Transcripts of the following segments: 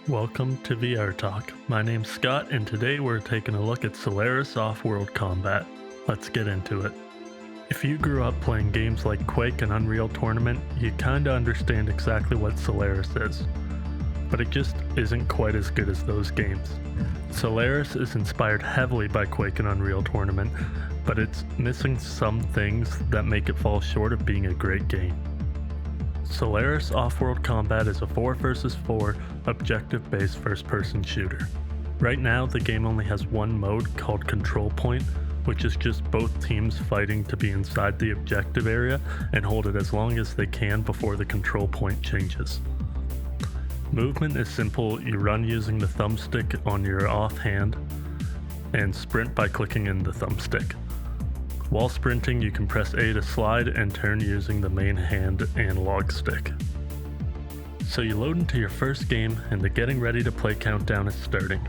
Welcome to VR Talk. My name's Scott, and today we're taking a look at Solaris Offworld Combat. Let's get into it. If you grew up playing games like Quake and Unreal Tournament, you kinda understand exactly what Solaris is. But it just isn't quite as good as those games. Solaris is inspired heavily by Quake and Unreal Tournament, but it's missing some things that make it fall short of being a great game. Solaris Offworld Combat is a 4 vs 4 objective-based first-person shooter. Right now, the game only has one mode called Control Point, which is just both teams fighting to be inside the objective area and hold it as long as they can before the control point changes. Movement is simple. You run using the thumbstick on your offhand and sprint by clicking in the thumbstick. While sprinting, you can press A to slide and turn using the main hand analog stick. So you load into your first game and the getting ready to play countdown is starting.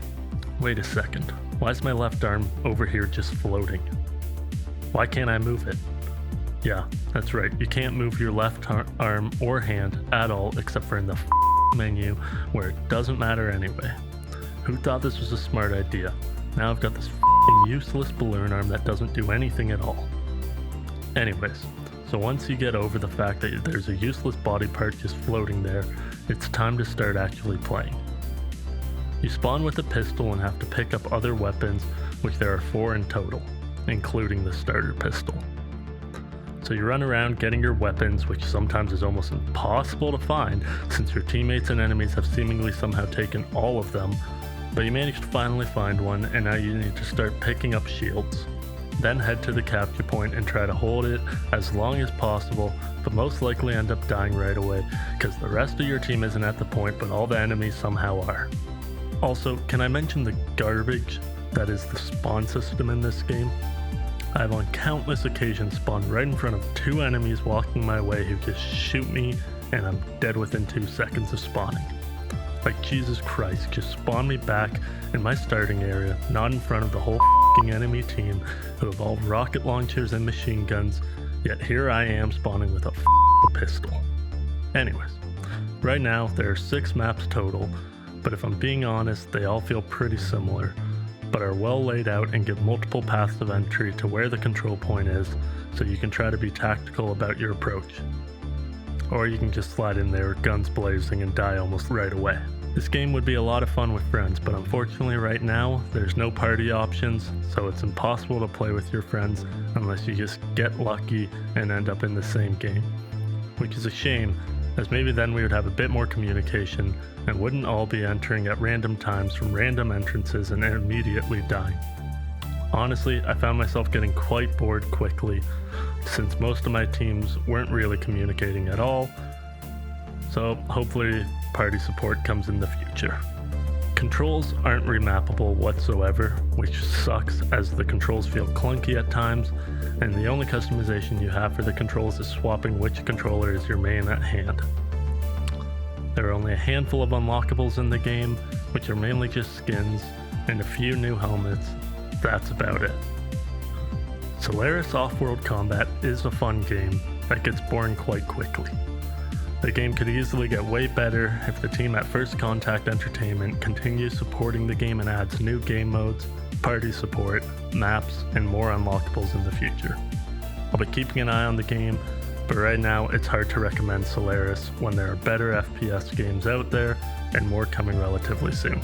Wait a second, why is my left arm over here just floating? Why can't I move it? Yeah, that's right, you can't move your left arm or hand at all except for in the menu where it doesn't matter anyway. Who thought this was a smart idea? Now I've got this useless balloon arm that doesn't do anything at all. Anyways, so once you get over the fact that there's a useless body part just floating there, it's time to start actually playing. You spawn with a pistol and have to pick up other weapons, which there are 4 in total, including the starter pistol. So you run around getting your weapons, which sometimes is almost impossible to find since your teammates and enemies have seemingly somehow taken all of them. But you managed to finally find one, and now you need to start picking up shields. Then head to the capture point and try to hold it as long as possible, but most likely end up dying right away because the rest of your team isn't at the point, but all the enemies somehow are. Also, can I mention the garbage that is the spawn system in this game? I've on countless occasions spawned right in front of 2 enemies walking my way who just shoot me, and I'm dead within 2 seconds of spawning. Like, Jesus Christ, just spawn me back in my starting area, not in front of the whole f***ing enemy team who have all rocket launchers and machine guns, yet here I am spawning with a f***ing pistol. Anyways, right now there are 6 maps total, but if I'm being honest, they all feel pretty similar, but are well laid out and give multiple paths of entry to where the control point is, so you can try to be tactical about your approach. Or you can just slide in there, guns blazing, and die almost right away. This game would be a lot of fun with friends, but unfortunately right now, there's no party options, so it's impossible to play with your friends unless you just get lucky and end up in the same game. Which is a shame, as maybe then we would have a bit more communication and wouldn't all be entering at random times from random entrances and immediately dying. Honestly, I found myself getting quite bored quickly, since most of my teams weren't really communicating at all, so hopefully party support comes in the future. Controls aren't remappable whatsoever, which sucks as the controls feel clunky at times, and the only customization you have for the controls is swapping which controller is your main at hand. There are only a handful of unlockables in the game, which are mainly just skins, and a few new helmets. That's about it. Solaris Offworld Combat is a fun game that gets boring quite quickly. The game could easily get way better if the team at First Contact Entertainment continues supporting the game and adds new game modes, party support, maps, and more unlockables in the future. I'll be keeping an eye on the game, but right now it's hard to recommend Solaris when there are better FPS games out there and more coming relatively soon.